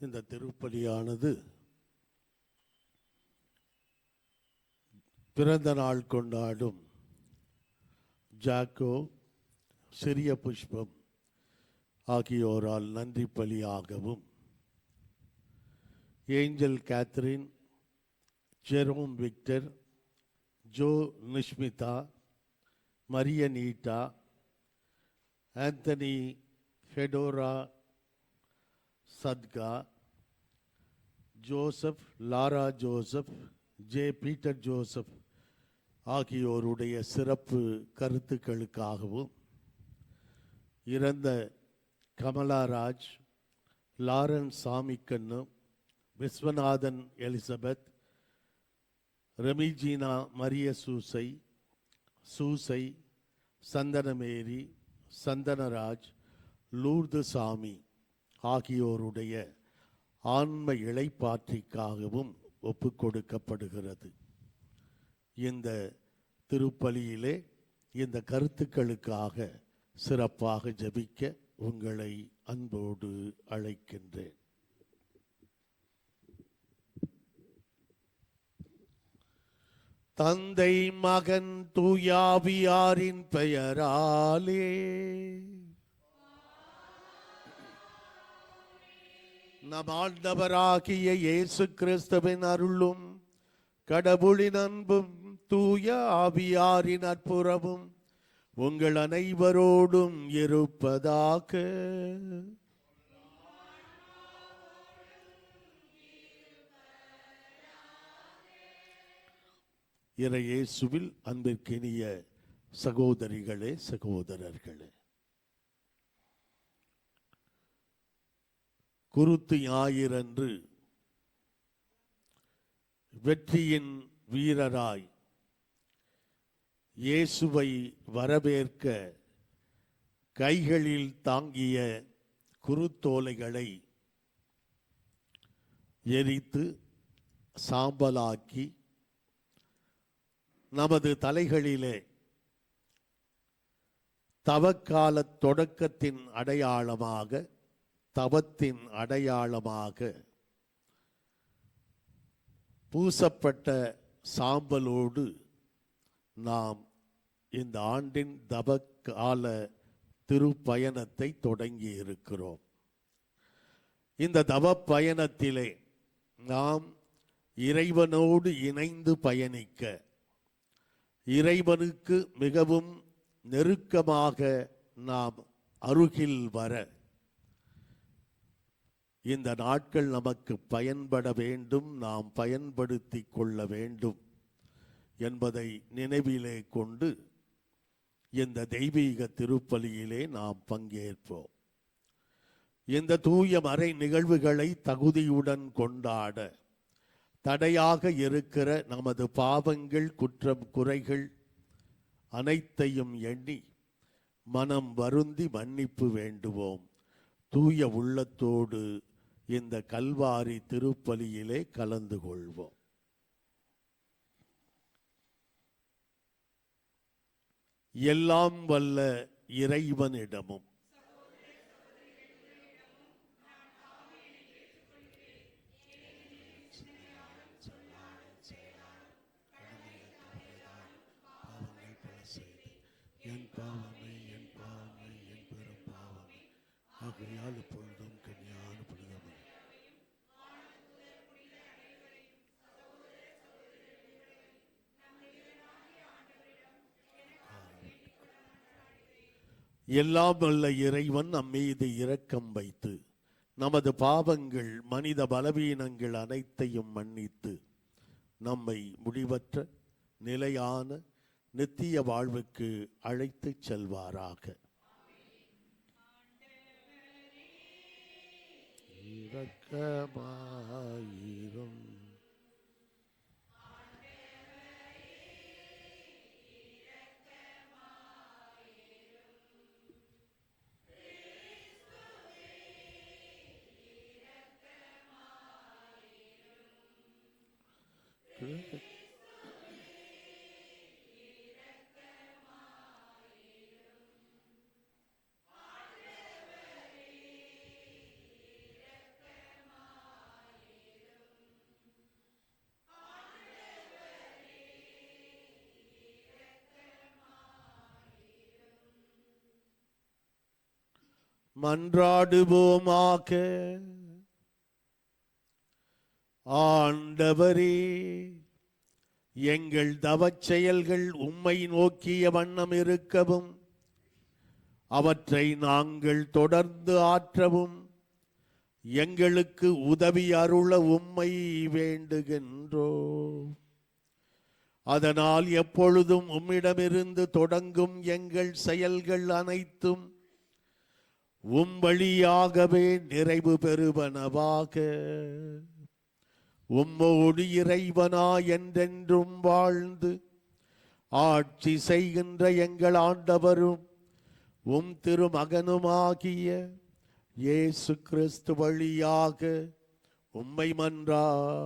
இந்த திருப்பலியானது பிறந்த நாள் கொண்டாடும் ஜாக்கோ, சிறிய புஷ்பம் ஆகியோரால் நன்றி பலியாகவும், Angel Catherine, Jerome Victor, Jo Nishmitha, Maria Neeta, Anthony Fedora Sathka, Joseph, Laura Joseph, J Peter Joseph ஆகியோருடைய சிறப்பு கருத்துக்களுக்காகவும், இறந்த Kamalaraj, Lawrence Samikkannu, Viswanathan Elizabeth, Remigina Maria Susai, Santhanamary, Santhanaraj, Lourdu Samy ஆகியோருடைய ஆன்ம இளைப்பாற்றிக்காகவும் ஒப்புக் கொடுக்கப்படுகிறது. இந்த திருப்பலியிலே இந்த கருத்துக்களுக்காக சிறப்பாக ஜெபிக்க உங்களை அன்போடு அழைக்கின்றேன். தந்தை, மகன், தூயாவியாரின் பெயராலே நம் ஆண்டவராகிய இயேசு கிறிஸ்துவின் அருளும் கடவுளின் அன்பும் தூய ஆவியாரின் நட்புறவும் உங்கள் அனைவரோடும் இருப்பதாக. இறையேசுவில் அன்பிற்கினிய சகோதரிகளே, சகோதரர்களே, குருத்து ஞாயிறன்று வெற்றியின் வீரராய் இயேசுவை வரவேற்க கைகளில் தாங்கிய குருத்தோலைகளை எரித்து சாம்பலாக்கி நமது தலைகளிலே தவக்கால தொடக்கத்தின் அடையாளமாக, தவத்தின் அடையாளமாக பூசப்பட்ட சாம்பலோடு நாம் இந்த ஆண்டின் தவக்கால திருப்பயணத்தை தொடங்கி இருக்கிறோம். இந்த தவ பயணத்திலே நாம் இறைவனோடு இணைந்து பயணிக்க, இறைவனுக்கு மிகவும் நெருக்கமாக நாம் அருகில் வர இந்த நாட்கள் நமக்கு பயன்பட வேண்டும், நாம் பயன்படுத்தி கொள்ள வேண்டும் என்பதை நினைவிலே கொண்டு இந்த தெய்வீக திருப்பலியிலே நாம் பங்கேற்போம். இந்த தூய மறை நிகழ்வுகளை தகுதியுடன் கொண்டாட தடையாக இருக்கிற நமது பாவங்கள், குற்றம், குறைகள் அனைத்தையும் எண்ணி மனம் வருந்தி மன்னிப்பு வேண்டுவோம். தூய உள்ளத்தோடு இந்த கல்வாரி திருப்பலியிலே கலந்து கொள்வோம். எல்லாம் வல்ல இறைவனிடமும் என் பாவமே, என் பாவமே, என் பெரும் பாவமே, ஆகையால் இப்பொழுதும் கன்னியான புனிதமே எல்லாம் வல்ல இறைவன் நம்மீது இரக்கம் வைத்து நமது பாவங்கள், மனித பலவீனங்கள் அனைத்தையும் மன்னித்து நம்மை முடிவற்ற நிலையான நித்திய வாழ்வுக்கு அழைத்துச் செல்வாராக. இரக்கமாயிரும். மன்றாடுவோமாக. ஆண்டவரே, எங்கள் தவச் செயல்கள் உம்மை நோக்கிய வண்ணம் இருக்கவும், அவற்றை நாங்கள் தொடர்ந்து ஆற்றவும் எங்களுக்கு உதவி அருள உம்மை வேண்டுகின்றோம். அதனால் எப்பொழுதும் உம்மிடமிருந்து தொடங்கும் எங்கள் செயல்கள் அனைத்தும் உம் வழியாகவே நிறைவு பெறுவனவாக. உம்மோடு இறைவனா என்றென்றும் வாழ்ந்து ஆட்சி செய்கின்ற எங்கள் ஆண்டவரும் உம் திருமகனுமாகிய இயேசு கிறிஸ்து வழியாக உம்மை மன்றாடுகிறோம்.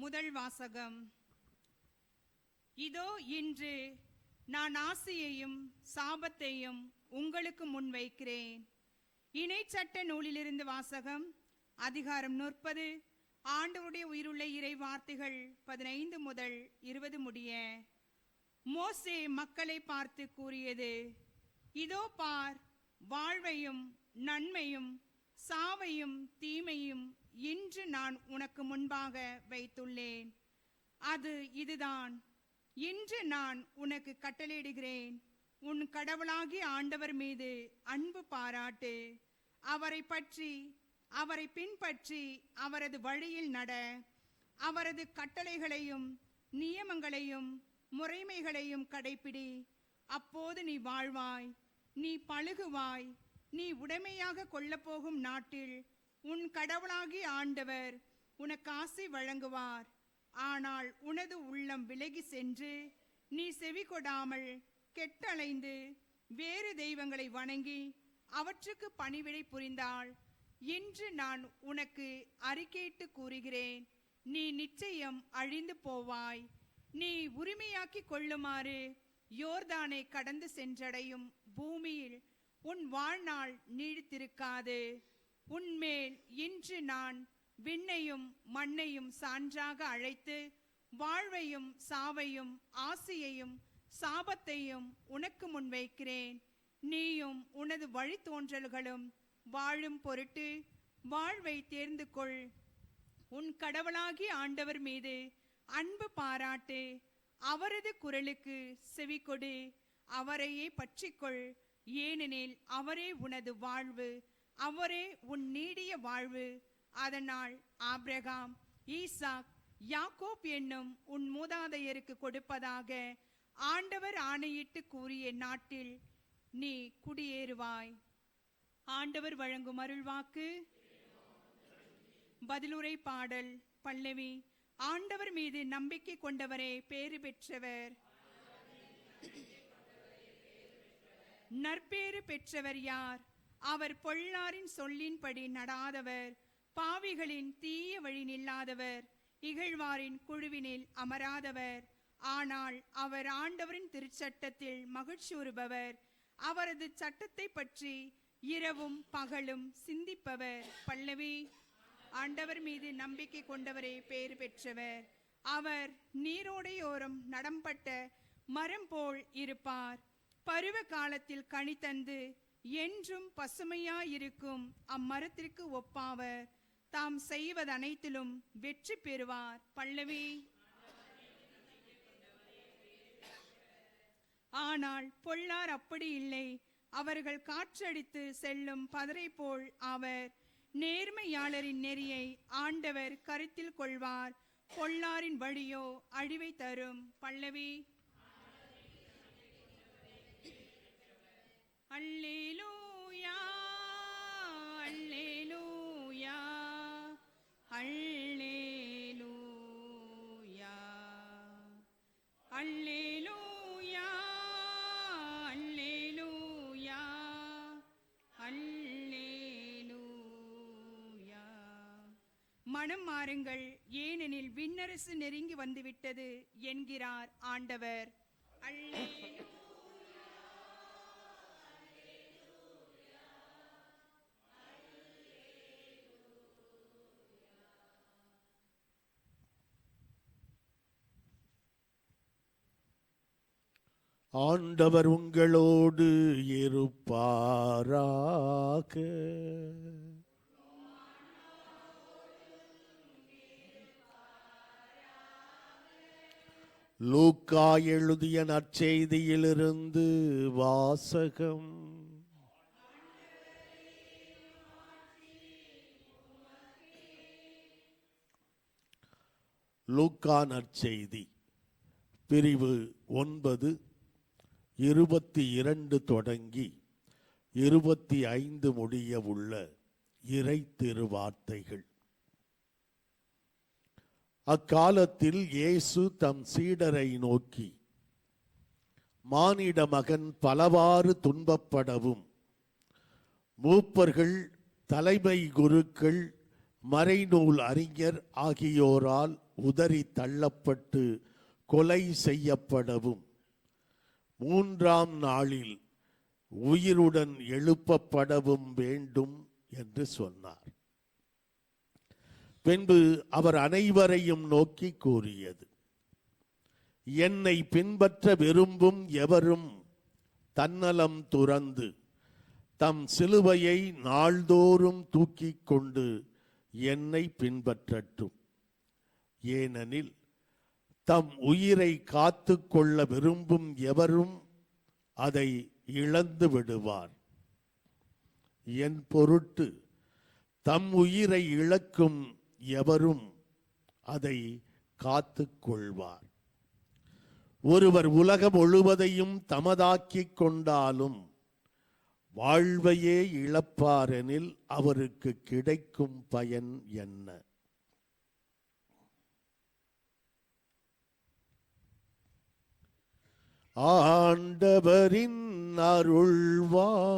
முதல் வாசகம். இதோ இன்று நான் ஆசியையும் சாபத்தையும் உங்களுக்கு முன்வைக்கிறேன். இணைச்சட்ட நூலிலிருந்து வாசகம். அதிகாரம் 40. ஆண்டவருடைய உயிருள்ள இறை வார்த்தைகள் 15 முதல் 20 முடிய. மோசே மக்களை பார்த்து கூறியது: இதோ பார், வாழ்வையும் நன்மையும் சாவையும் தீமையும் இன்று நான் உனக்கு முன்பாக வைத்துள்ளேன். அது இதுதான். இன்று நான் உனக்கு கட்டளையிடுகிறேன். உன் கடவுளாகிய ஆண்டவர் மீது அன்பு பாராட்டு. அவரை பின்பற்றி அவரது வழியில் நட. அவரது கட்டளைகளையும் நியமங்களையும் முறைமைகளையும் கடைப்பிடி. அப்போது நீ வாழ்வாய், நீ பழுகுவாய். நீ உடைமையாக கொள்ளப்போகும் நாட்டில் உன் கடவுளாகிய ஆண்டவர் உனக்கு ஆசி வழங்குவார். ஆனால் உனது உள்ளம் விலகி சென்று நீ செவி கொடாமல் கெட்டலைந்து வேறு தெய்வங்களை வணங்கி அவற்றுக்கு பணிவிடை புரிந்தால், இன்று நான் உனக்கு அறிக்கையிட்டு கூறுகிறேன், நீ நிச்சயம் அழிந்து போவாய். நீ உரிமையாக்கி கொள்ளுமாறு யோர்தானை கடந்து சென்றடையும் பூமியில் உன் வாழ்நாள் நீடித்திருக்காது. உன்மேல் இன்று நான் விண்ணையும் மண்ணையும் சான்றாக அழைத்து வாழ்வையும் சாவையும் ஆசியையும் சாபத்தையும் உனக்கு முன்வைக்கிறேன். நீயும் உனது வழித்தோன்றல்களும் வாழும் பொருட்டு வாழ்வை தேர்ந்து கொள். உன் கடவுளாகிய ஆண்டவர் மீது அன்பு பாராட்டு. அவரது குரலுக்கு செவிகொடு. அவரையே பற்றிக்கொள். ஏனெனில் அவரே உனது வாழ்வு, அவரே உன் நீடிய வாழ்வு. அதனால் ஆபிரகாம், ஈசாக், யாக்கோப் என்னும் உன் மூதாதையருக்கு கொடுப்பதாக ஆண்டவர் ஆணையிட்டு கூறிய நாட்டில் நீ குடியேறுவாய். ஆண்டவர் வழங்கும் அருள்வாக்கு. பதிலுரை பாடல். பல்லவி. ஆண்டவர் மீது நம்பிக்கை கொண்டவரே பேறு பெற்றவர். நற்பேறு பெற்றவர் யார்? அவர் பொல்லாரின் சொல்லின்படி நடாதவர், பாவிகளின் தீய வழி நில்லாதவர், இகழ்வாரின் குழுவினில் அமராதவர். ஆனால் அவர் ஆண்டவரின் திருச்சட்டத்தில் மகிழ்ச்சியுறுபவர். அவரது சட்டத்தை பற்றி இரவும் பகலும் சிந்திப்பவர். பல்லவி. ஆண்டவர் மீது நம்பிக்கை கொண்டவரே பேறு பெற்றவர். அவர் நீரோடையோரம் நடம்பட்ட மரம் போல் இருப்பார். பருவ காலத்தில் கனி தந்து என்றும் பசுமையாயிருக்கும் அம்மரத்திற்கு ஒப்பாவர். தாம் செய்வது அனைத்திலும் வெற்றி பெறுவார். பல்லவி. ஆனால் பொல்லார் அப்படி இல்லை. அவர்கள் காற்றடித்து செல்லும் பதரை போல் ஆவர். நேர்மையாளரின் நெறியை ஆண்டவர் கருத்தில் கொள்வார். பொல்லாரின் வழியோ அழிவை தரும். பல்லவி. அல்லேலூயா, அல்லேலூயா, அல்லேலூயா, அல்லேலூயா, அல்லேலூயா, அல்லேலூயா. மனம் மாறுங்கள், ஏனெனில் விண்ணரசு நெருங்கி வந்துவிட்டது என்கிறார் ஆண்டவர். அல்லேலூயா. ஆண்டவர் உங்களோடு இருப்பாராக. லூக்கா எழுதிய நற்செய்தியிலிருந்து வாசகம். லூக்கா நற்செய்தி பிரிவு 9 22 தொடங்கி 25 முடிய உள்ள இறை திருவார்த்தைகள். அக்காலத்தில் இயேசு தம் சீடரை நோக்கி, மானிட மகன் பலவாறு துன்பப்படவும் மூப்பர்கள், தலைமை குருக்கள், மறைநூல் அறிஞர் ஆகியோரால் உதறி தள்ளப்பட்டு கொலை செய்யப்படவும் 3ஆம் நாளில் உயிருடன் எழுப்பப்படவும் வேண்டும் என்று சொன்னார். பின்பு அவர் அனைவரையும் நோக்கி கூறியது, என்னை பின்பற்ற விரும்பும் எவரும் தன்னலம் துறந்து தம் சிலுவையை நாள்தோறும் தூக்கிக் கொண்டு என்னை பின்பற்றட்டும். ஏனெனில் தம் உயிரை காத்து கொள்ள விரும்பும் எவரும் அதை இழந்து விடுவார். என் பொருட்டு தம் உயிரை இழக்கும் எவரும் அதை காத்து கொள்வார். ஒருவர் உலகம் முழுவதையும் தமதாக்கிக் கொண்டாலும் வாழ்வையே இழப்பாரெனில் அவருக்கு கிடைக்கும் பயன் என்ன? ஆண்டவரின் அருள்வாக்கு.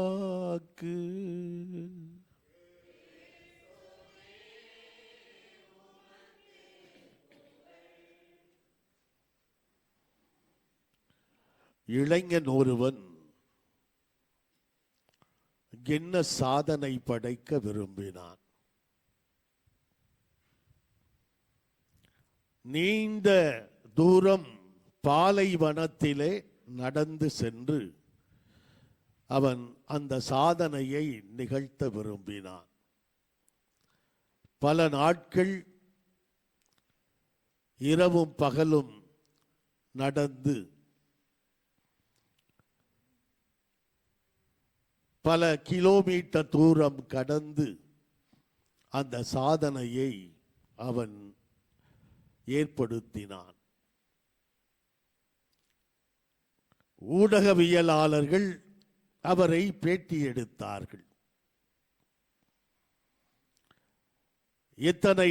இளைஞன் ஒருவன் கின்னஸ் சாதனை படைக்க விரும்பினான். நீண்ட தூரம் பாலைவனத்திலே நடந்து சென்று அவன் அந்த சாதனையை நிகழ்த்த விரும்பினான். பல நாட்கள் இரவும் பகலும் நடந்து பல கிலோமீட்டர் தூரம் கடந்து அந்த சாதனையை அவன் ஏற்படுத்தினான். ஊடகவியலாளர்கள் அவரை பேட்டி எடுத்தார்கள். இத்தனை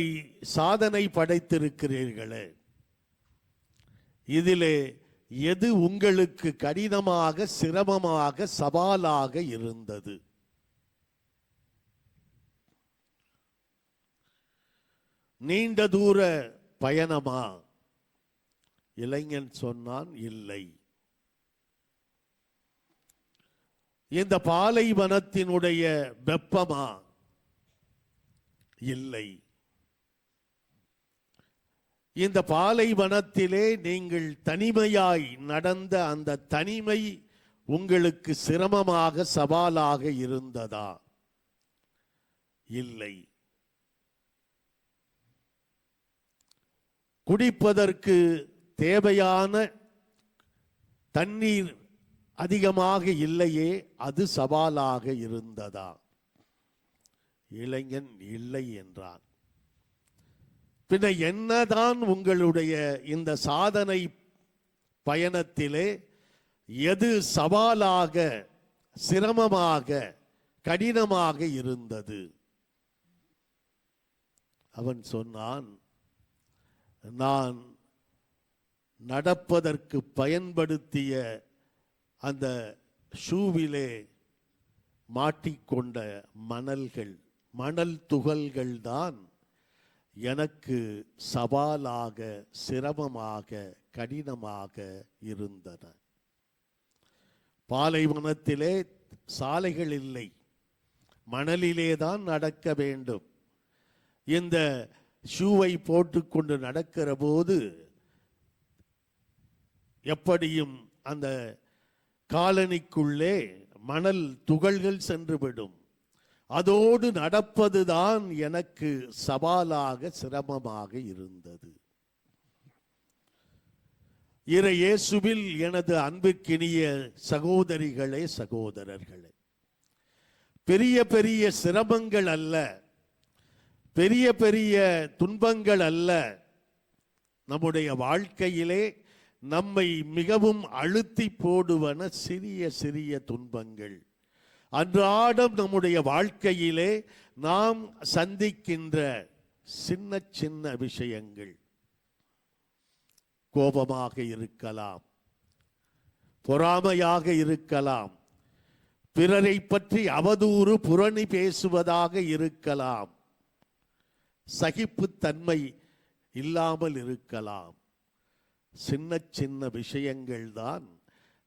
சாதனை படைத்திருக்கிறீர்களே, இதிலே எது உங்களுக்கு கடினமாக, சிரமமாக, சவாலாக இருந்தது? நீண்ட தூர பயணமா? இளைஞன் சொன்னான், இல்லை. இந்த பாலைவனத்தினுடைய வெப்பமா? இல்லை. இந்த பாலைவனத்திலே நீங்கள் தனிமையாய் நடந்த அந்த தனிமை உங்களுக்கு சிரமமாக, சவாலாக இருந்ததா? இல்லை. குடிப்பதற்கு தேவையான தண்ணீர் அதிகமாக இல்லையே, அது சவாலாக இருந்ததா? இளைஞன் இல்லை என்றான். பின்ன என்னதான் உங்களுடைய இந்த சாதனை பயணத்திலே எது சவாலாக, சிரமமாக, கடினமாக இருந்தது? அவன் சொன்னான், நான் நடப்பதற்கு பயன்படுத்திய அந்த ஷூவிலே மாட்டிக்கொண்ட மணல் துகள்கள் தான் எனக்கு சவாலாக, சிரமமாக, கடினமாக இருந்தன. பாலைவனத்திலே சாலைகள் இல்லை, மணலிலே தான் நடக்க வேண்டும். இந்த ஷூவை போட்டுக்கொண்டு நடக்கிற போது எப்படியும் அந்த காலனிக்குள்ளே மணல் துகள்கள் சென்றுவிடும். அதோடு நடப்பதுதான் எனக்கு சவாலாக சிரமமாக இருந்தது. இறை இயேசுவில் எனது அன்பிற்கினிய சகோதரிகளே, சகோதரர்களே, பெரிய பெரிய சிரமங்கள் அல்ல, பெரிய பெரிய துன்பங்கள் அல்ல, நம்முடைய வாழ்க்கையிலே நம்மை மிகவும் அழுத்தி போடுவன சிறிய சிறிய துன்பங்கள். அன்றாடம் நம்முடைய வாழ்க்கையிலே நாம் சந்திக்கின்ற சின்ன சின்ன விஷயங்கள். கோபமாக இருக்கலாம், பொறாமையாக இருக்கலாம், பிறரை பற்றி அவதூறு புரணி பேசுவதாக இருக்கலாம், சகிப்புத்தன்மை இல்லாமல் இருக்கலாம். சின்ன சின்ன விஷயங்கள் தான்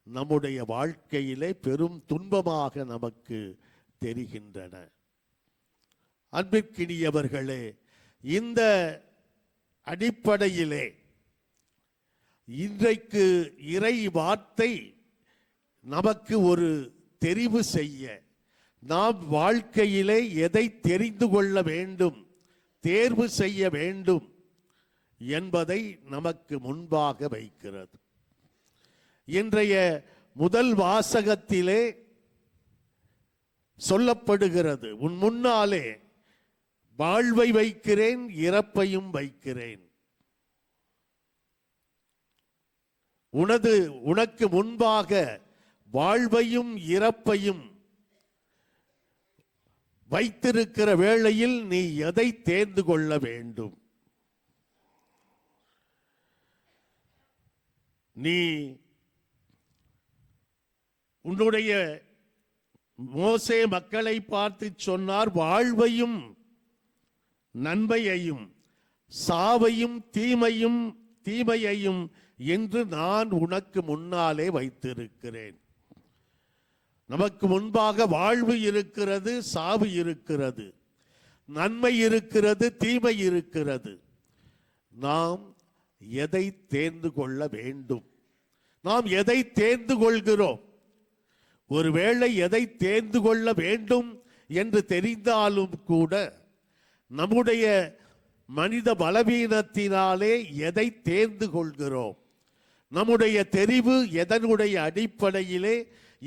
நம்முடைய வாழ்க்கையிலே பெரும் துன்பமாக நமக்கு தெரிகின்றன. அன்பிற்கினியவர்களே, இந்த அடிப்படையிலே இன்றைக்கு இறை வார்த்தை நமக்கு ஒரு தெரிவு செய்ய, நாம் வாழ்க்கையிலே எதை தெரிந்து கொள்ள வேண்டும், தேர்வு செய்ய வேண்டும் என்பதை நமக்கு முன்பாக வைக்கிறது. இன்றைய முதல் வாசகத்திலே சொல்லப்படுகிறது, உன் முன்னாலே வாழ்வை வைக்கிறேன், இறப்பையும் வைக்கிறேன். உனக்கு முன்பாக வாழ்வையும் இறப்பையும் வைத்திருக்கிற வேளையில் நீ எதை தேர்ந்து கொள்ள வேண்டும்? நீ உன்னுடைய மோசே மக்களை பார்த்து சொன்னார், வாழ்வையும் நன்மையையும் சாவையும் தீமையையும் என்று நான் உனக்கு முன்னாலே வைத்திருக்கிறேன். நமக்கு முன்பாக வாழ்வு இருக்கிறது, சாவு இருக்கிறது, நன்மை இருக்கிறது, தீமை இருக்கிறது. நாம் எதை தேர்ந்து கொள்ள வேண்டும்? நாம் எதை தேர்ந்து கொள்கிறோம்? ஒருவேளை எதை தேர்ந்து கொள்ள வேண்டும் என்று தெரிந்தாலும் கூட நம்முடைய மனித பலவீனத்தினாலே எதை தேர்ந்து கொள்கிறோம்? நம்முடைய தெரிவு எதனுடைய அடிப்படையிலே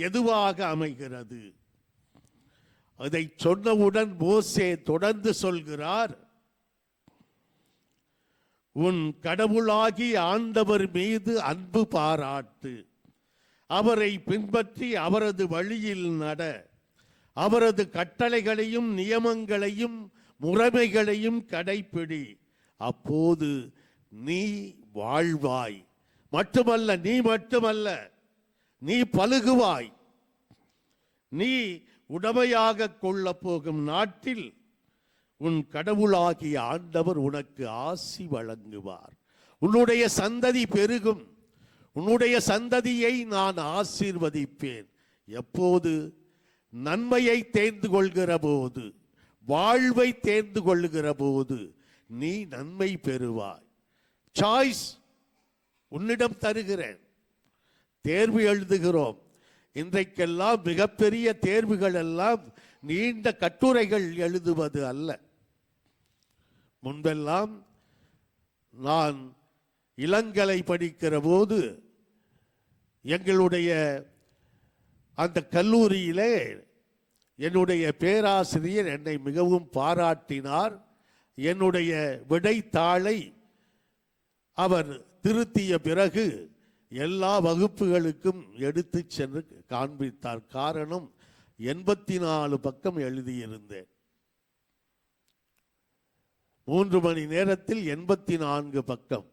எதுவாக அமைகிறது? அதை சொன்னவுடன் மோசே தொடர்ந்து சொல்கிறார், உன் கடவுளாகி ஆண்டவர் மீது அன்பு பாராட்டு, அவரை பின்பற்றி அவரது வழியில் நட, அவரது கட்டளைகளையும் நியமங்களையும் முறைமைகளையும் கடைப்பிடி, அப்போது நீ வாழ்வாய். நீ மட்டுமல்ல, நீ பலுகுவாய். நீ உடமையாக கொள்ள போகும் நாட்டில் உன் கடவுளாகிய ஆண்டவர் உனக்கு ஆசி வழங்குவார். உன்னுடைய சந்ததி பெருகும். உன்னுடைய சந்ததியை நான் ஆசீர்வதிப்பேன். எப்போது? நன்மையை தேர்ந்து கொள்கிற போது, வாழ்வை தேர்ந்து கொள்ளுகிற போது நீ நன்மை பெறுவாய். சாய்ஸ் உன்னிடம் தருகிறேன். தேர்வு எழுதுகிறோம். இன்றைக்கெல்லாம் மிகப்பெரிய தேர்வுகள் எல்லாம் நீண்ட கட்டுரைகள் எழுதுவது அல்ல. முன்பெல்லாம் நான் இளங்கலை படிக்கிற போது எங்களுடைய அந்த கல்லூரியிலே என்னுடைய பேராசிரியர் என்னை மிகவும் பாராட்டினார். என்னுடைய விடைத்தாளை அவர் திருத்திய பிறகு எல்லா வகுப்புகளுக்கும் எடுத்து சென்று காண்பித்தார். காரணம், 84 பக்கம் எழுதியிருந்தேன். 3 மணி நேரத்தில் 84 பக்கம்.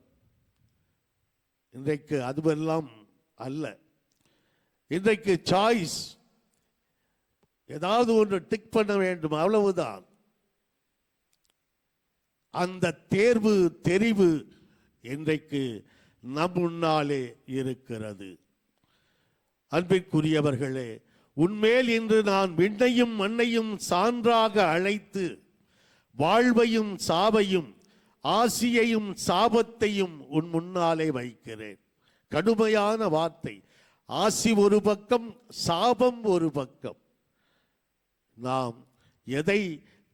இன்றைக்கு அதுவெல்லாம் அல்ல. இன்றைக்கு சாய்ஸ், ஏதாவது ஒன்று டிக் பண்ண வேண்டும், அவ்வளவுதான். அந்த தெரிவு இன்றைக்கு நம் முன்னாலே இருக்கிறது. அன்பிற்குரியவர்களே, உன்மேல் இன்று நான் விண்ணையும் மண்ணையும் சான்றாக அழைத்து வாழ்வையும் சாவையும் ஆசியையும் சாபத்தையும் உன் முன்னாலே வைக்கிறேன். கடுமையான வார்த்தை. ஆசி ஒரு பக்கம், சாபம் ஒரு பக்கம். நாம் எதை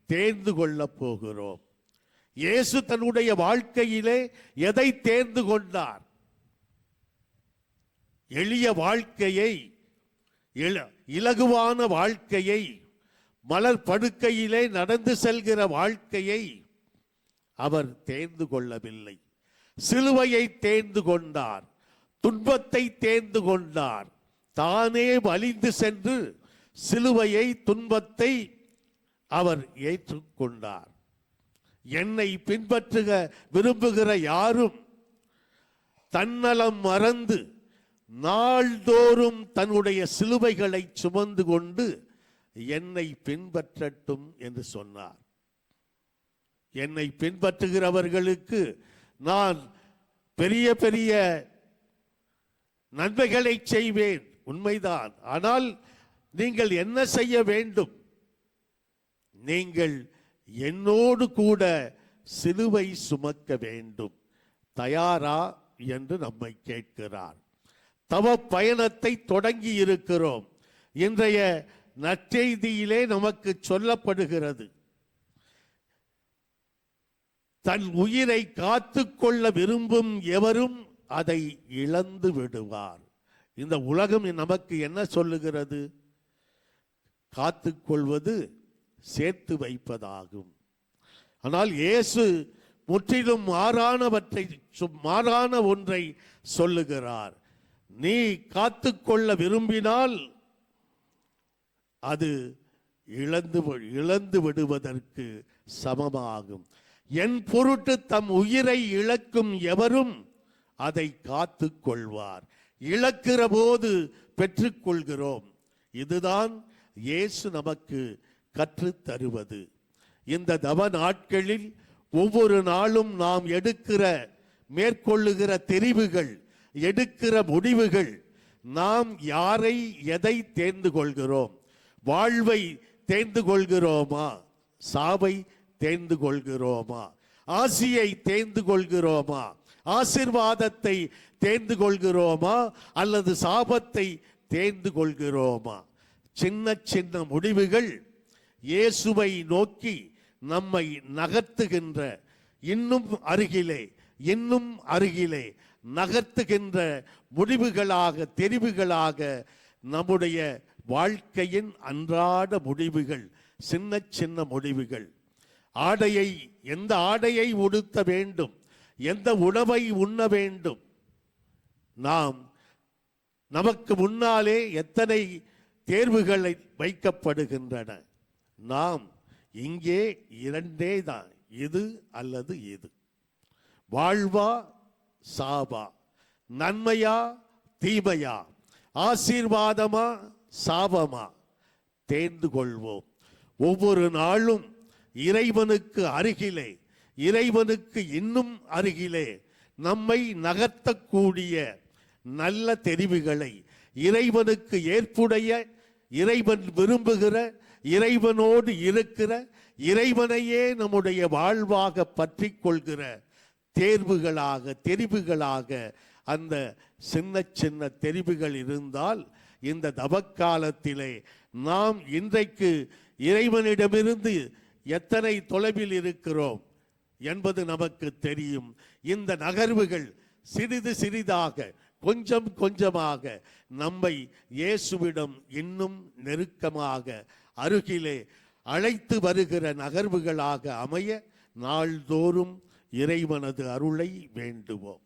தேர்ந்து கொள்ளப் போகிறோம்? இயேசு தன்னுடைய வாழ்க்கையிலே எதை தேர்ந்து கொண்டார்? எளிய வாழ்க்கையை, இலகுவான வாழ்க்கையை, மலர் படுக்கையிலே நடந்து செல்கிற வாழ்க்கையை அவர் தேர்ந்து கொள்ளவில்லை. சிலுவையை தேர்ந்து கொண்டார், துன்பத்தை தேர்ந்து கொண்டார். தானே வலிந்து சென்று சிலுவையை, துன்பத்தை அவர் ஏற்றுக்கொண்டார். என்னை பின்பற்றுக விரும்புகிற யாரும் தன்னலம் மறந்து நாள்தோறும் தன்னுடைய சிலுவைகளை சுமந்து கொண்டு என்னை பின்பற்றட்டும் என்று சொன்னார். என்னை பின்பற்றுகிறவர்களுக்கு நான் பெரிய பெரிய நன்மைகளை செய்வேன், உண்மைதான். ஆனால் நீங்கள் என்ன செய்ய வேண்டும்? நீங்கள் என்னோடு கூட சிலுவை சுமக்க வேண்டும். தயாரா என்று நம்மை கேட்கிறார். தவ பயணத்தை தொடங்கி இருக்கிறோம். இன்றைய நற்செய்தியிலே நமக்கு சொல்லப்படுகிறது, தன் உயிரை காத்துக்கொள்ள விரும்பும் எவரும் அதை இழந்து விடுவார். இந்த உலகம் நமக்கு என்ன சொல்லுகிறது? காத்துக்கொள்வது சேர்த்து வைப்பதாகும். ஆனால் இயேசு முற்றிலும் மாறான ஒன்றை சொல்லுகிறார். நீ காத்துக்கொள்ள விரும்பினால் அது இழந்து விடுவதற்கு சமமாகும். என் பொருட்டு தம் உயிரை இழக்கும் எவரும் அதை காத்து கொள்வார். இழக்கிற போது பெற்றுக்கொள்கிறோம். இதுதான் இயேசு நமக்கு கற்றுத் தருவது. இந்த தவ நாட்களில் ஒவ்வொரு நாளும் நாம் மேற்கொள்ளுகிற தெரிவுகள், எடுக்கிற முடிவுகள், நாம் யாரை, எதை தேர்ந்து கொள்கிறோம்? வாழ்வை தேர்ந்து கொள்கிறோமா? சாவை தேர்ந்து கொள்கிறோமா? ஆசியை தேர்ந்து கொள்கிறோமா? ஆசீர்வாதத்தை தேர்ந்து கொள்கிறோமா? அல்லது சாபத்தை தேர்ந்து கொள்கிறோமா? சின்ன சின்ன முடிவுகள் இயேசுவை நோக்கி நம்மை நகர்த்துகின்ற, இன்னும் அருகிலே நகர்த்துகின்ற முடிவுகளாக, தெரிவுகளாக நம்முடைய வாழ்க்கையின் அன்றாட முடிவுகள், சின்ன சின்ன முடிவுகள். எந்த ஆடையை உடுத்த வேண்டும், எந்த உணவை உண்ண வேண்டும், நமக்கு முன்னாலே எத்தனை தேர்வுகளை வைக்கப்படுகின்றன. நாம் இங்கே இரண்டே தான், இது அல்லது இது. வாழ்வா சாபா, நன்மையா தீமையா, ஆசீர்வாதமா சாபமா, தேர்ந்து கொள்வோம். ஒவ்வொரு நாளும் இறைவனுக்கு அருகிலே, இறைவனுக்கு இன்னும் அருகிலே நம்மை நகர்த்தக்கூடிய நல்ல தெரிவுகளை, இறைவனுக்கு ஏற்புடைய, இறைவன் விரும்புகிற, இறைவனோடு இருக்கிற, இறைவனையே நம்முடைய வாழ்வாக பற்றி கொள்கிற தேர்வுகளாக, தெரிவுகளாக அந்த சின்ன சின்ன தெரிவுகள் இருந்தால், இந்த தவக்காலத்திலே நாம் இன்றைக்கு இறைவனிடமிருந்து எத்தனை தொலைவில் இருக்கிறோம் என்பது நமக்கு தெரியும். இந்த நகர்வுகள் சிறிது சிறிதாக, கொஞ்சம் கொஞ்சமாக நம்மை இயேசுவிடம் இன்னும் நெருக்கமாக, அருகிலே அழைத்து வருகிற நகர்வுகளாக அமைய நாள்தோறும் இறைவனது அருளை வேண்டுவோம்.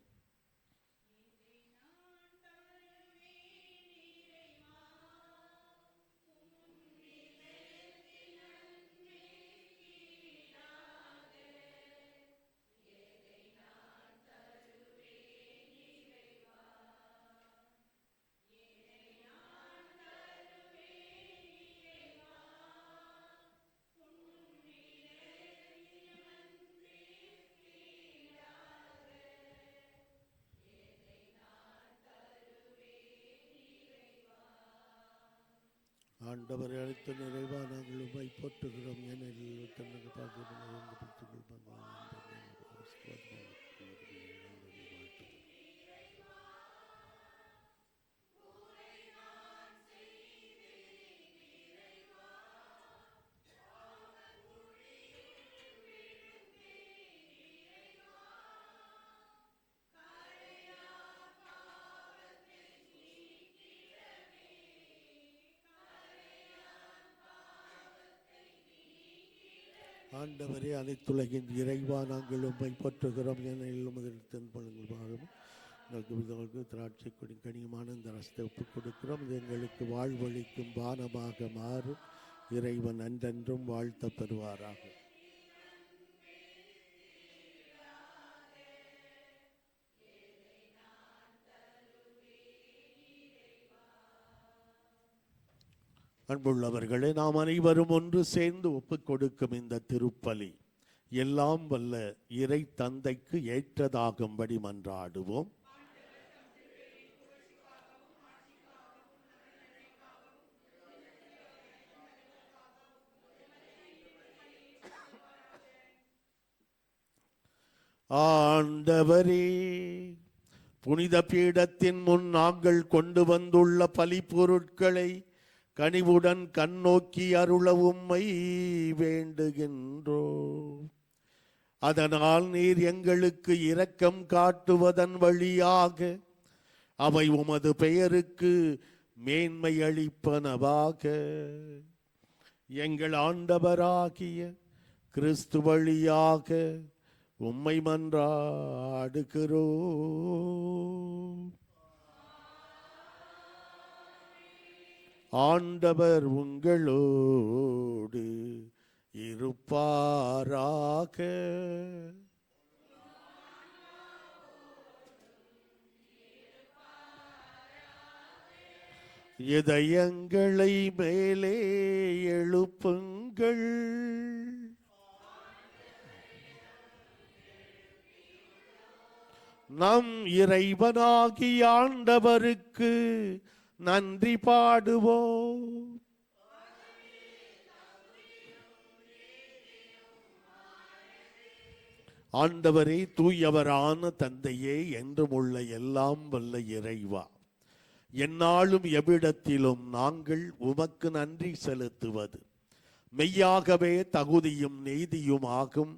ஆண்டவரை அழைத்த நிறைவா நாங்கள் உம்மை போற்றுகிறோம். ஏனெனில் தன்னுக்கு ஆண்டவரே, அனைத்துலகின் இறைவா, நாங்கள் உம்மை போற்றுகிறோம். ஏனெனில் உமது தென்பலங்கள் வாழும் எங்களுக்கு விதங்களுக்கு திராட்சை கொடி கனியமான இந்த ரசத்தை ஒப்புக் கொடுக்கிறோம். இது எங்களுக்கு வாழ்வழிக்கும் பானமாக மாறும். இறைவன் அன்றென்றும் வாழ்த்த பெறுவாராக. அன்புள்ளவர்களே, நாம் அனைவரும் ஒன்று சேர்ந்து ஒப்புக் கொடுக்கும் இந்த திருப்பலி எல்லாம் வல்ல இறை தந்தைக்கு ஏற்றதாகும்படி மன்றாடுவோம். ஆண்டவரே, புனித பீடத்தின் முன் நாங்கள் கொண்டு வந்துள்ள பலி பொருட்களை கனிவுடன் கண்ணோக்கி அருள உம்மை வேண்டுகின்றோம். அதனால் நீர் எங்களுக்கு இரக்கம் காட்டுவதன் வழியாக அவை உமது பெயருக்கு மேன்மை அளிப்பனவாக. எங்கள் ஆண்டவராகிய கிறிஸ்து வழியாக உம்மை மன்றாடுகிறோம். ஆண்டவர் உங்களோடு இருப்பாராக. இதயங்களை மேலே எழுப்புங்கள். நம் இறைவனாகிய ஆண்டவருக்கு நன்றி பாடுவோம். ஆண்டவரே, தூயவரான தந்தையே, என்றும் உள்ள எல்லாம் வல்ல இறைவா, எந்நாளும் எவ்விடத்திலும் நாங்கள் உமக்கு நன்றி செலுத்துவது மெய்யாகவே தகுதியும் நீதியுமாகும்,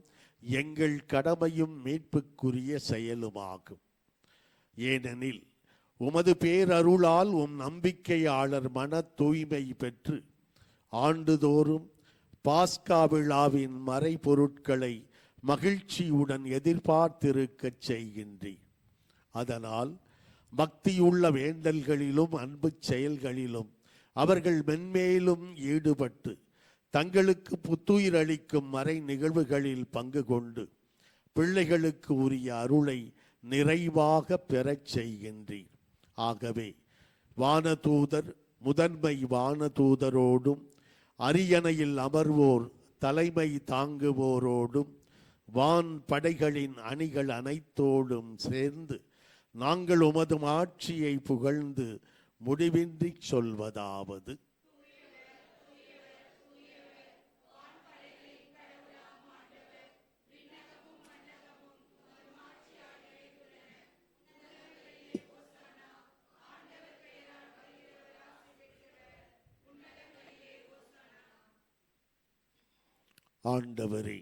எங்கள் கடமையும் மீட்புக்குரிய செயலுமாகும். ஏனெனில் உமது பேரருளால் உம் நம்பிக்கையாளர் மன தூய்மை பெற்று ஆண்டுதோறும் பாஸ்கா விழாவின் மறைபொருட்களை மகிழ்ச்சியுடன் எதிர்பார்த்திருக்கச் செய்கின்றீர். அதனால் பக்தியுள்ள வேண்டல்களிலும் அன்பு செயல்களிலும் அவர்கள் மென்மேலும் ஈடுபட்டு தங்களுக்கு புத்துயிர் அளிக்கும் மறை நிகழ்வுகளில் பங்கு கொண்டு பிள்ளைகளுக்கு உரிய அருளை நிறைவாக பெறச் செய்கின்றீர். ஆகவே வானதூதர் முதன்மை வானதூதரோடும் அரியணையில் அமர்வோர் தலைமை தாங்குவோரோடும் வான் படைகளின் அணிகள் அனைத்தோடும் சேர்ந்து நாங்கள் உமது ஆட்சியை புகழ்ந்து முடிவின்றி சொல்வதாவது: ஆண்டவரே,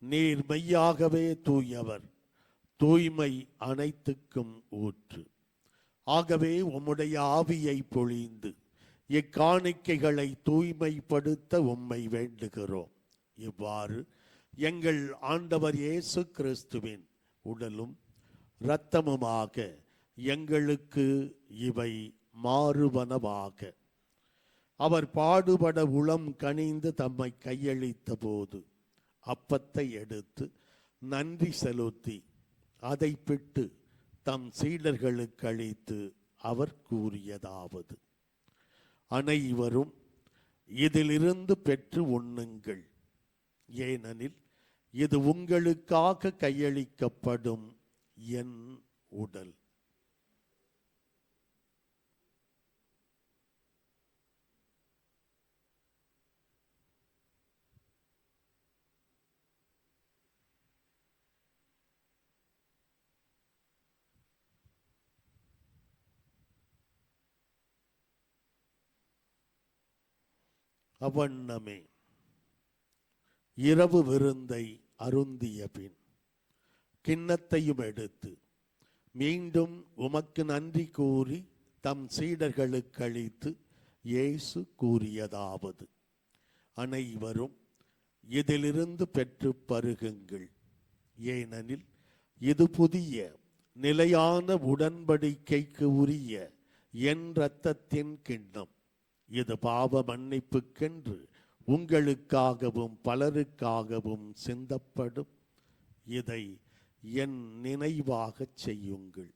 நீர் மெய்யாகவே தூயவர், தூய்மை அனைத்துக்கும் ஊற்று. ஆகவே உம்முடைய ஆவியை பொழிந்து இக்காணிக்கைகளை தூய்மைப்படுத்த உம்மை வேண்டுகிறோம். இவ்வாறு எங்கள் ஆண்டவர் இயேசு கிறிஸ்துவின் உடலும் இரத்தமுமாக எங்களுக்கு இவை மாறுவனவாக. அவர் பாடுபட உளம் கனிந்து தம்மை கையளித்த போது அப்பத்தை எடுத்து நன்றி செலுத்தி அதை பிட்டு தம் சீடர்களுக்கு அளித்து அவர் கூறியதாவது: அனைவரும் இதிலிருந்து பெற்று உண்ணுங்கள், ஏனெனில் இது உங்களுக்காக கையளிக்கப்படும் என் உடல். அவ்வண்ணமே இரவு விருந்தை அருந்திய பின் கிண்ணத்தையும் எடுத்து மீண்டும் உமக்கு நன்றி கூறி தம் சீடர்களுக்கு அளித்து இயேசு கூறியதாவது: அனைவரும் இதிலிருந்து பெற்று பருகுங்கள். ஏனெனில் இது புதிய நிலையான உடன்படிக்கைக்கு உரிய என் இரத்தத்தின் கிண்ணம். இது பாவ மன்னிப்புக்கென்று உங்களுக்காகவும் பலருக்காகவும் சிந்தப்படும். இதை என் நினைவாகச் செய்யுங்கள்.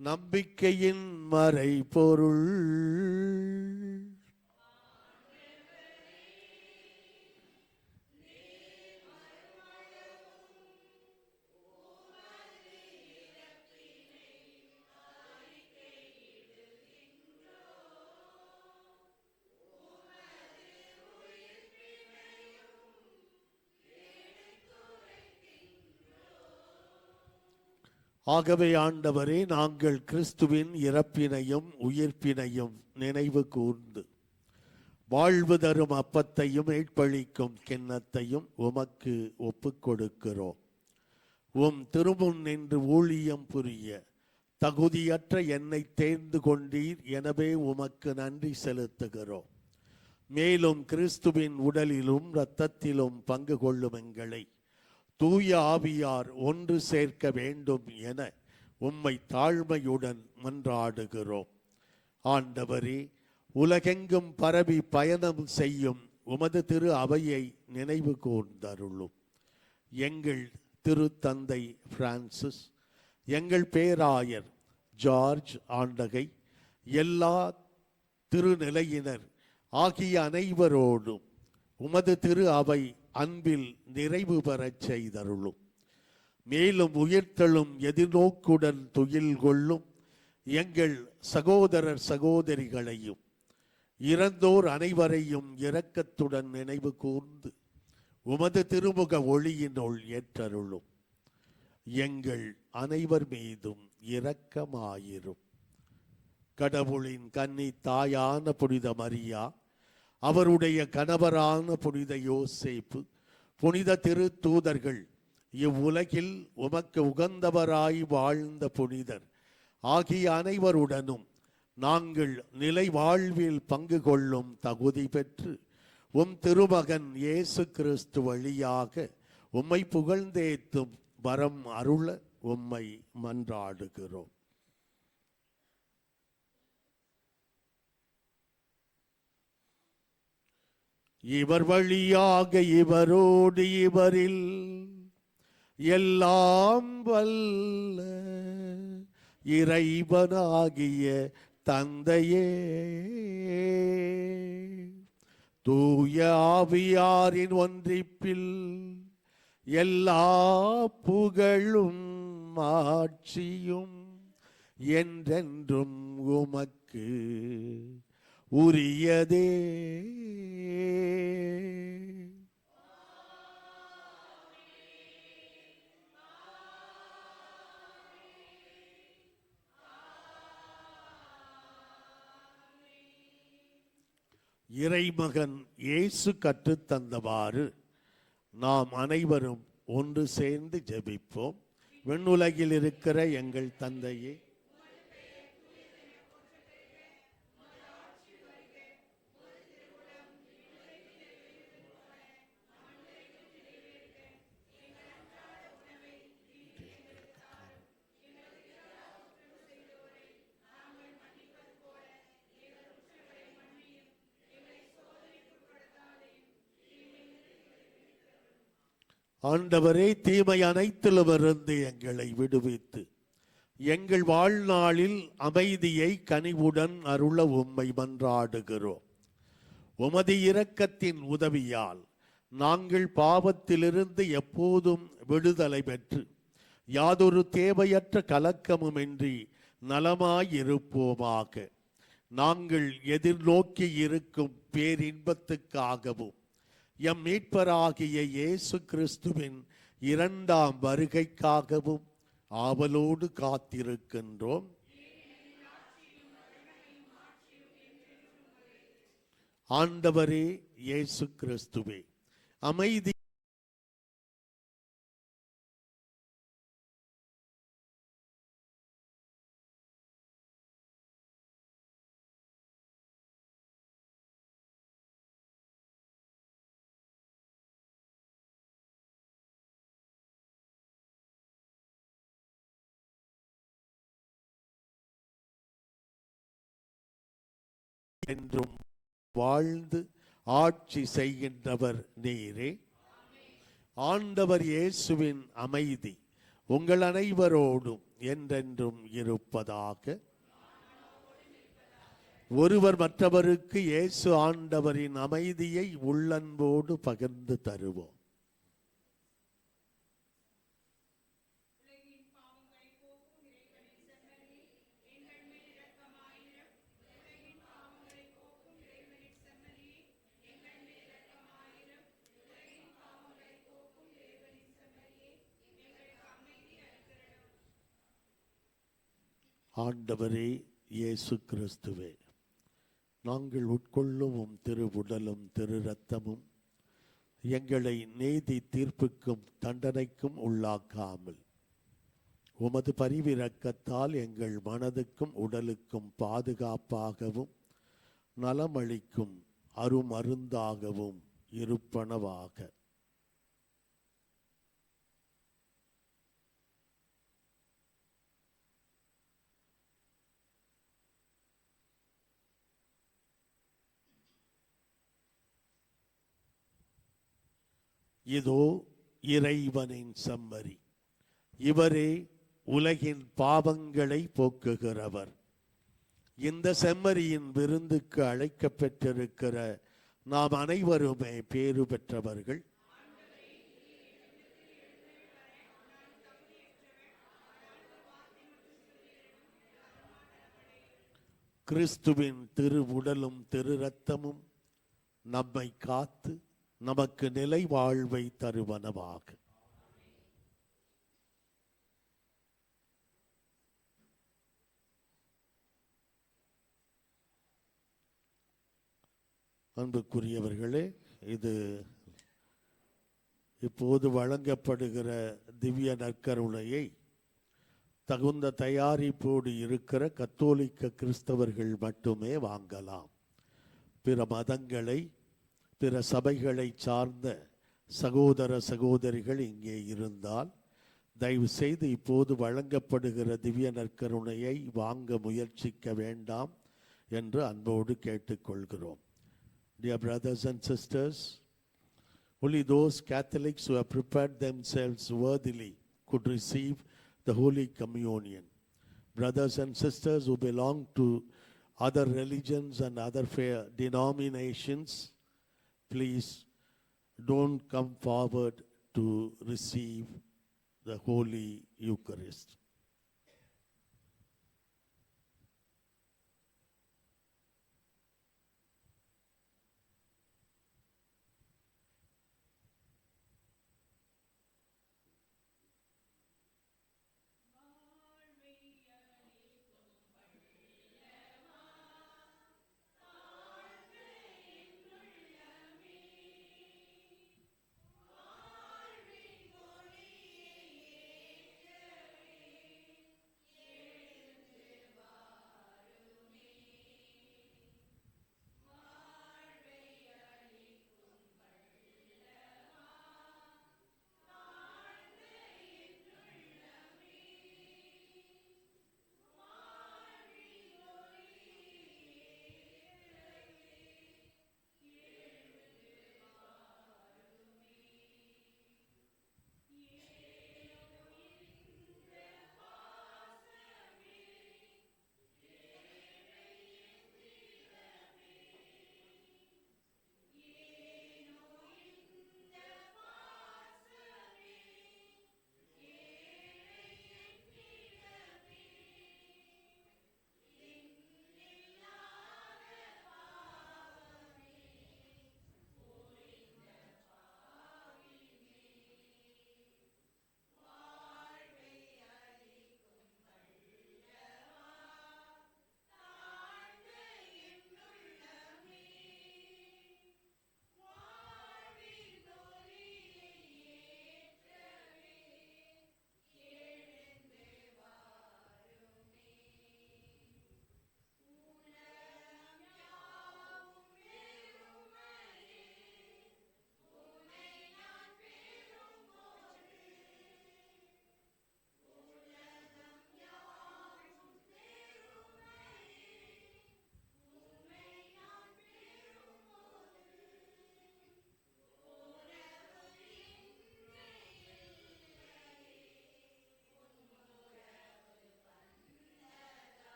நம்பிக்கையின் மறைபொருள். ஆகவே ஆண்டவரே, நாங்கள் கிறிஸ்துவின் இறப்பினையும் உயிர்ப்பினையும் நினைவு கூர்ந்து வாழ்வு தரும் அப்பத்தையும் மீட்பளிக்கும் கிண்ணத்தையும் உமக்கு ஒப்புக் கொடுக்கிறோம். உம் திருமுன் நின்று ஊழியம் புரிய தகுதியற்ற என்னை தேர்ந்து கொண்டீர். எனவே உமக்கு நன்றி செலுத்துகிறோம். மேலும் கிறிஸ்துவின் உடலிலும் இரத்தத்திலும் பங்கு கொள்ளும் எங்களை தூய ஆவியார் ஒன்று சேர்க்க வேண்டும் என உம்மை தாழ்மையுடன் மன்றாடுகிறோம். ஆண்டவரே, உலகெங்கும் பரவி பயணம் செய்யும் உமது திரு அவையை நினைவு கூர்ந்தருளும். எங்கள் திருத்தந்தை பிரான்சிஸ், எங்கள் பேராயர் ஜார்ஜ் ஆண்டகை, எல்லா திருநிலையினர் ஆகிய அனைவரோடும் உமது திரு அவை அன்பில் நிறைவு பெறச் செய்தருளும். மேலும் உயிர்த்தெழும் எதிர்நோக்குடன் துயில் கொள்ளும் எங்கள் சகோதரர் சகோதரிகளையும் இறந்தோர் அனைவரையும் இரக்கத்துடன் நினைவு கூர்ந்து உமது திருமுக ஒளியினுள் ஏற்றருளும். எங்கள் அனைவர் மீதும் இரக்கமாயிரும். கடவுளின் கன்னி தாயான புனித மரியா, அவருடைய கணவரான புனித யோசேப்பு, புனித திருத்தூதர்கள், இவ்வுலகில் உமக்கு உகந்தவராய் வாழ்ந்த புனிதர் ஆகிய அனைவருடனும் நாங்கள் நிலை வாழ்வில் பங்கு கொள்ளும் தகுதி பெற்று உம் திருமகன் இயேசு கிறிஸ்து வழியாக உம்மை புகழ்ந்தேத்தும் வரம் அருள உம்மை மன்றாடுகிறோம். இவர் வழியாக இவரோடு இவரில் எல்லாம் வல்ல இறைவனாகிய தந்தையே, தூய ஆவியாரின் ஒன்றிப்பில் எல்லா புகழும் ஆட்சியும் என்றென்றும் உமக்கு உரியதே. இறைமகன் இயேசு கற்றுத்தந்தவாறு நாம் அனைவரும் ஒன்று சேர்ந்து ஜெபிப்போம். விண்ணுலகில் இருக்கிற எங்கள் தந்தையே, ஆண்டவரே, தீமை அனைத்திலுமிருந்து எங்களை விடுவித்து எங்கள் வாழ்நாளில் அமைதியை கனிவுடன் அருள உம்மை மன்றாடுகிறோம். உமது இரக்கத்தின் உதவியால் நாங்கள் பாவத்திலிருந்து எப்போதும் விடுதலை பெற்று யாதொரு தேவையற்ற கலக்கமுமின்றி நலமாயிருப்போமாக. நாங்கள் எதிர்நோக்கி இருக்கும் பேரின்பத்துக்காகவும் எம் மீட்பராகிய இயேசு கிறிஸ்துவின் இரண்டாம் வருகைக்காகவும் ஆவலோடு காத்திருக்கின்றோம். ஆண்டவரே இயேசு கிறிஸ்துவே, அமைதி என்றும் வாழ்ந்து ஆட்சி செய்கின்றவர் நீரே. ஆண்டவர் இயேசுவின் அமைதி உங்கள் அனைவரோடும் என்றென்றும் இருப்பதாக. ஒருவர் மற்றவருக்கு இயேசு ஆண்டவரின் அமைதியை உள்ளன்போடு பகிர்ந்து தருவோம். ஆண்டவரே இயேசு கிறிஸ்துவே, நாங்கள் உட்கொள்ளும் திருவுடலும் திரு இரத்தமும் எங்களை நீதி தீர்ப்புக்கும் தண்டனைக்கும் உள்ளாக்காமல் உமது பரிவிரக்கத்தால் எங்கள் மனதுக்கும் உடலுக்கும் பாதுகாப்பாகவும் நலமளிக்கும் அருமருந்தாகவும் இருப்பனவாக. இதோ இறைவனின் செம்மறி, இவரே உலகின் பாவங்களை போக்குகிறவர். இந்த செம்மறியின் விருந்துக்கு அழைக்க பெற்றிருக்கிற நாம் அனைவருமே பேறு பெற்றவர்கள். கிறிஸ்துவின் திரு உடலும் திரு இரத்தமும் நம்மை காத்து நமக்கு நிலை வாழ்வை தருவனவாக. அன்புக்குரியவர்களே, இது இப்போது வழங்கப்படுகிற திவ்ய நற்கருணையை தகுந்த தயாரிப்போடு இருக்கிற கத்தோலிக்க கிறிஸ்தவர்கள் மட்டுமே வாங்கலாம். பிற மதங்களை, பிற சபைகளை சார்ந்த சகோதர சகோதரிகள் இங்கே இருந்தால் தயவு செய்து இப்போது வழங்கப்படுகிற திவ்ய நற்கருணையை வாங்க முயற்சிக்க வேண்டாம் என்று அன்போடு கேட்டுக்கொள்கிறோம். Dear brothers and sisters, only those Catholics who have prepared themselves worthily could receive the Holy Communion. Brothers and sisters who belong to other religions and other denominations, please don't come forward to receive the Holy Eucharist.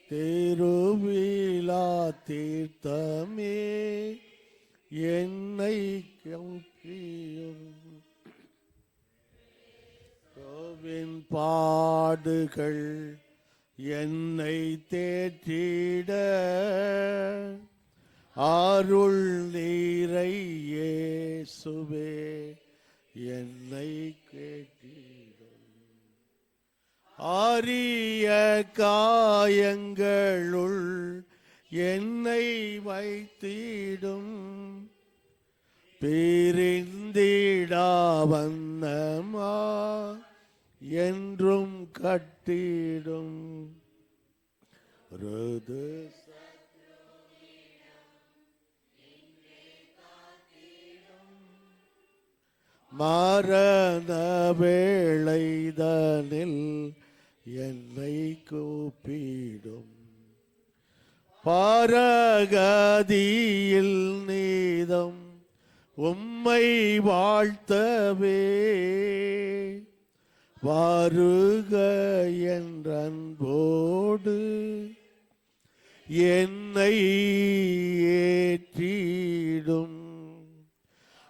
திருவிழா தீர்த்தமே என்னை கம்பியும் CoWIN பாடுகள் என்னை தேற்றிட அருள் நீரை இயேசுவே என்னை கேட்டிடும் அரிய காயங்களுள் என்னை வைத்திடும் பிரிந்திடா வண்ணமா என்றும் கட்டிடும் ருது மரண வேளைதனில் என்னை கூப்பிடும் பரகதியில் நீதம் உம்மை வாழ்த்தவே வருக என்ற அன்போடு என்னை ஏற்றிடும்.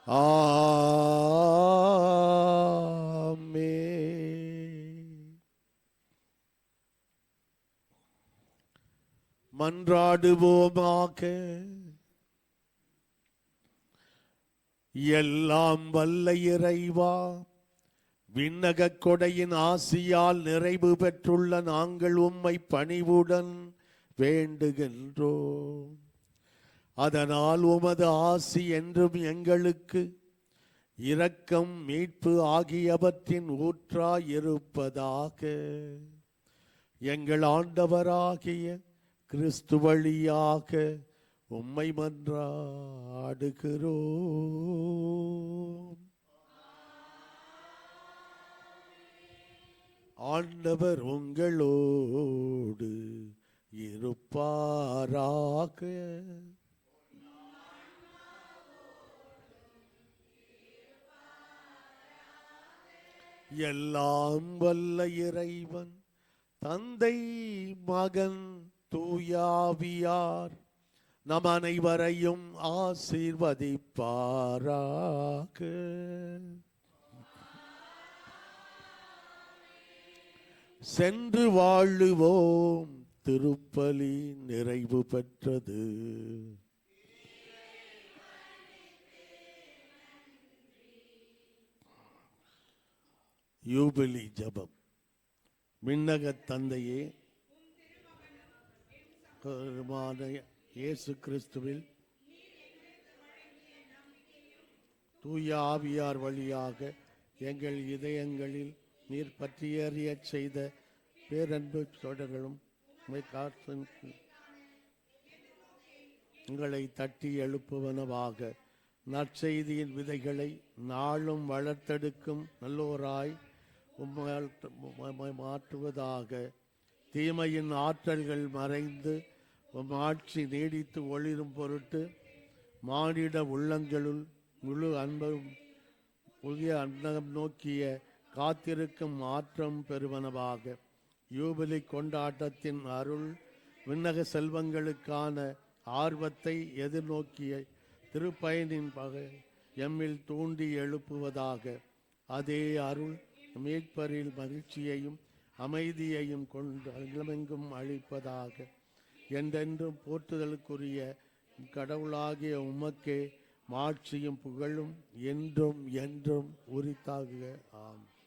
ஆமென். மன்றாடுவோமாக. எல்லாம் வல்ல இறைவா, விண்ணகக் கொடையின் ஆசியால் நிறைவு பெற்றுள்ள நாங்கள் உம்மை பணிவுடன் வேண்டுகின்றோம். அதனால் உமது ஆசி என்றும் எங்களுக்கு இரக்கம், மீட்பு ஆகியவற்றின் ஊற்றாயிருப்பதாக. எங்கள் ஆண்டவராகிய கிறிஸ்து வழியாக உம்மை மன்றாடுகிறோம். ஆண்டவர் உங்களோடு இருப்பாராக. எல்லாம் வல்ல இறைவன் தந்தை, மகன், தூயாவியார் நம் அனைவரையும் ஆசீர்வதிப்பாராக. சென்று வாழுவோம். திருப்பலி நிறைவு பெற்றது. யூபிலி ஜபம். விண்ணகத் தந்தையே, இயேசு கிறிஸ்துவில் தூய ஆவியார் வழியாக எங்கள் இதயங்களில் நீர் பற்றியறிய செய்த பேரன்பு தொடர்களும் உங்களை தட்டி எழுப்புவனவாக நற்செய்தியின் விதைகளை நாளும் வளர்த்தெடுக்கும் நல்லோராய் மாற்றுவதாக. தீமையின் ஆற்றல்கள் மறைந்து ஆட்சி நீடித்து ஒளிரும் பொருட்டு மானிட உள்ளங்களுள் முழு அன்பும் புதிய அன்னம் நோக்கிய காத்திருக்கும் மாற்றம் பெறுவனவாக. யூபிலி கொண்டாட்டத்தின் அருள் விண்ணக செல்வங்களுக்கான ஆர்வத்தை எதிர்நோக்கிய திருப்பயனின் பகை எம்மில் தூண்டி எழுப்புவதாக. அதே அருள் மீட்பரில் மகிழ்ச்சியையும் அமைதியையும் கொண்டு அகிலமெங்கும் அளிப்பதாக. என்றென்றும் போற்றுதலுக்குரிய கடவுளாகிய உமக்கே மாட்சியும் புகழும் என்றும் என்றும் உரித்தாகுக. ஆம்.